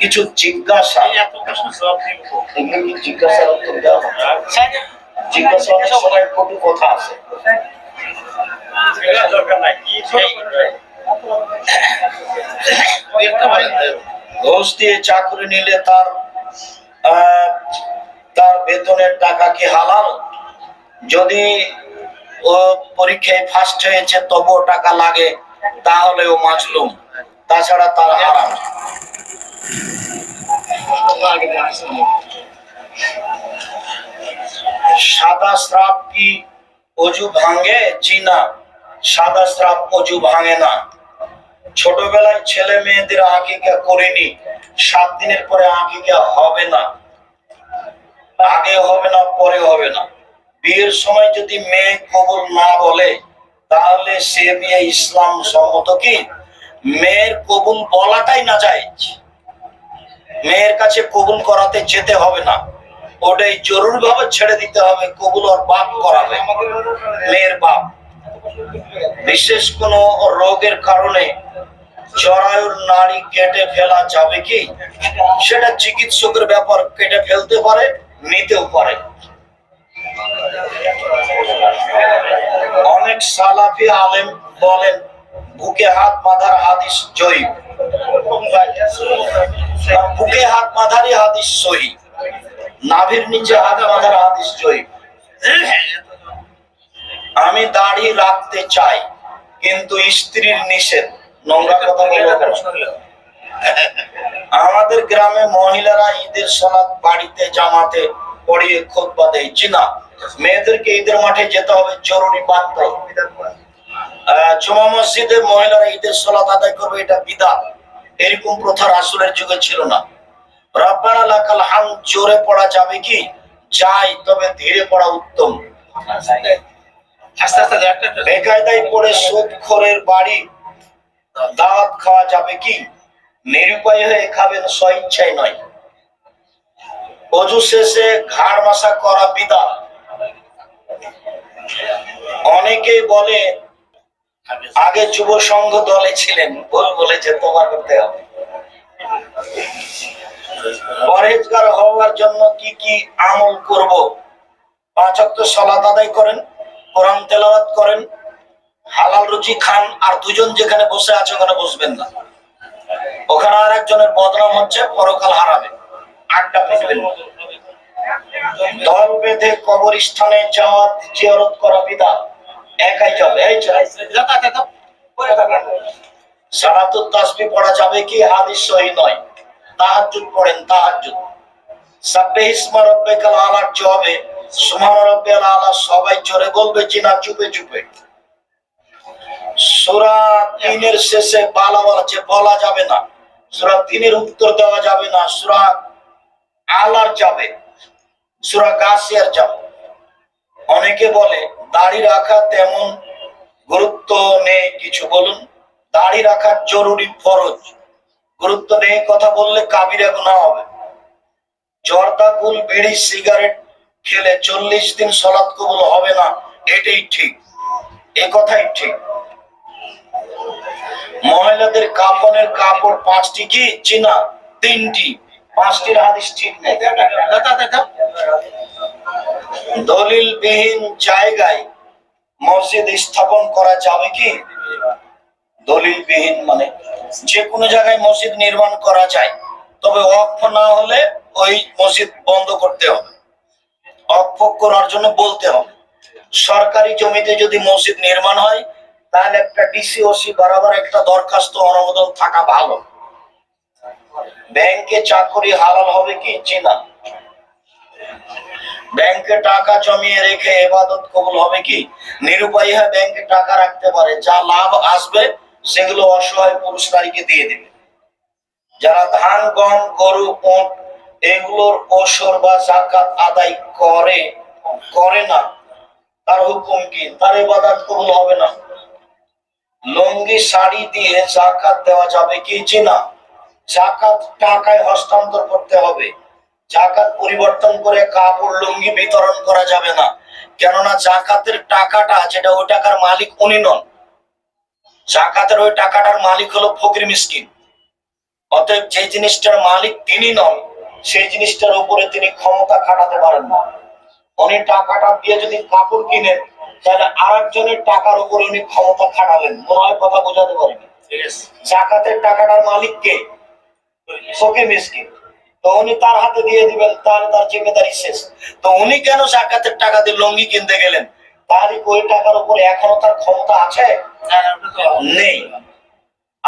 কিছু জিজ্ঞাসা, জিজ্ঞাসার উত্তর দেওয়া হবে। জিজ্ঞাসা অনেক সময় কটু কথা আছে। ঘুষ দিয়ে চাকরি নিলে তার বেতনের টাকা কি হালাল? যদি ও পরীক্ষায় ফার্স্ট হয়েছে তবুও টাকা লাগে তাহলে ও মাজলুম, তাছাড়া তার হারাম। সাদা স্রাব কি অজু ভাঙে? জি না, সাদা স্রাব অজু ভাঙে না। ছোটবেলায় ছেলে মেয়েদের আকিকা করিনি, 7 দিনের পরে আকিকা হবে না, আগে হবে না পরে হবে না। বিয়ের সময় যদি মেয়ে কবুল না বলে তাহলে সে বিয়ে ইসলাম সম্মত কি? মেয়ের কবুল বলাটাই না জায়েজ। মেয়ের কাছে কবুল করাতে যেতে হবে না, ওটাই জরুরি ভাবে ছেড়ে দিতে হবে। কবুল ওর বাপ করাবে, মেয়ের বাপ। বিশেষ কোন রোগের কারণে জরায়ুর নাড়ি কেটে ফেলা যাবে কি? সেটা চিকিৎসকের ব্যাপার, কেটে ফেলতে পারে, নিতেও পারে। অনেক সালাফি আলেম বলেন বুকে হাত বাঁধার হাদিস জয়ীফ। বুকে হাত বাঁধারই হাদিস সহিহ, নাভির নিচে হাত বাঁধার হাদিস জয়ীফ। আমি দাড়ি রাখতে চাই কিন্তু স্ত্রীর নিষেধ। নোংরা কথা বলবো কেন? আমাদের গ্রামে মহিলারা ঈদের সালাত বাড়িতে জামাতে পড়িয়ে খুতবা দেয়। জি না, মেয়েদেরকে ঈদের মাঠে যেতে হবে, জরুরি বাধ্য। জুমা মসজিদে মহিলারা ঈদের সালাত আদায় করবে, এটা বিদআত। এরকম প্রথা রাসূলের যুগে ছিল না। রব্বানা লাকাল হামদ জোরে পড়া যাবে কি? যাই, তবে ধীরে পড়া উত্তম। বেকায়দায় পড়ে সুদখোরের বাড়ি দাওয়াত খাওয়া যাবে কি? নিরুপায় হয়ে খাবেন, স্বইচ্ছায় নয়। অজু শেষে ঘাড় মাসা করা বিদআত। অনেকেই বলে আগে যুব সংঘ দলে ছিলেন, ভুল বলেছে, তোমার করতে হবে। পরহেজগার হওয়ার জন্য কি কি আমল করব? 5 ওয়াক্ত সালাত আদায় করেন, কোরআন তেলাওয়াত করেন, হালাল রুজি খান। আর দুজন যেখানে বসে আছে ওখানে বসবেন না, ওখানে আর একজনের বদনাম হচ্ছে, পরকাল হারাবে। আড্ডা পেটবেন। দল বেঁধে কবরস্থানে যাওয়া জিয়ারত করা বিদআত। একাই যাবে। এই সালাতুত তাসবিহ পড়া যাবে কি? হাদিস সহিহ নয়। তাহাজ্জুদ পড়েন, তাহাজ্জুদ। সাব্বিহ ইসমা রাব্বিকাল আলা জবে সুবহান রাব্বিয়াল আলা সবাই জোরে বলবে, চিনা চুপে চুপে। সূরা 3 এর শেষে বলা যাবে না, সূরা 3 এর উত্তর দেওয়া যাবে না, সূরা আলার যাবে, সূরা গাসিয়ার যাবে। অনেকে বলে দাড়ি রাখা তেমন গুরুত্ব নেই, কিছু বলুন। দাড়ি রাখা জরুরি, ফরজ। গুরুত্ব নেই কথা বললে কাবিরা গুনাহ হবে। জর্দা, গুল, বিড়ি, সিগারেট খেলে 40 দিন সালাত কবুল হবে না, এটাই ঠিক, এ কথাই ঠিক। মহিলাদের কাফনের কাপড় 5টি কি? জি না, 3টি। 5টির হাদিস ঠিক নেই। দলিলবিহীন জায়গায় মসজিদ স্থাপন করা যাবে কি? দলিলবিহীন মানে যে কোনো জায়গায় মসজিদ নির্মাণ করা যায়, তবে ওয়াকফ না হলে ওই মসজিদ বন্ধ করতে হবে, ওয়াকফ করার জন্য বলতে হবে। সরকারি জমিতে যদি মসজিদ নির্মাণ হয় তাহলে একটা ডিসি ওসি বরাবর একটা দরখাস্ত অনুমোদন থাকা ভালো। ব্যাংকে চাকরি হালাল হবে কি? জি না। ব্যাংকে টাকা জমিয়ে রেখে ইবাদত কবুল হবে কি? নিরুপায় হয়ে ব্যাংকে টাকা রাখতে পারে, যা লাভ আসবে সেগুলো অসহায় পুরুষ নারীকে দিয়ে দিবে। যারা ধান, গম, গরু, উট এগুলোর ওসর বা যাকাত আদায় করে না, তার হুকুম কি? তার ইবাদত কবুল হবে না। লুঙ্গি, শাড়ি দিয়ে যাকাত দেওয়া যাবে কি? জি না। যাকাত টাকায় হস্তান্তর করতে হবে, যাকাত পরিবর্তন করে কাপড়, লুঙ্গি বিতরণ করা যাবে না। কেননা যাকাতের টাকাটা যেটা, ওই টাকার মালিক উনি নন। যাকাতের ওই টাকাটার মালিক হলো ফকির মিসকিন। অতএব যে জিনিসটার মালিক তিনি নন, সেই জিনিসটার উপরে তিনি ক্ষমতা খাটাতে পারেন না। উনি টাকাটা দিয়ে যদি কাপড় কিনেন, তাহলে আরেকজনের টাকার উপরে উনি ক্ষমতা খাটাবেন। মনে হয় কথা বোঝাতে পারেন? জাকাতের টাকাটার মালিক কে? ফকির মিসকিন। তো উনি তার হাতে দিয়ে দিবেন, তার জিম্মেদারি শেষ। তো উনি কেন জাকাতের টাকা দিয়ে লঙ্গি কিনতে গেলেন? তাহলে ওই টাকার উপরে এখনো তার ক্ষমতা আছে? নেই।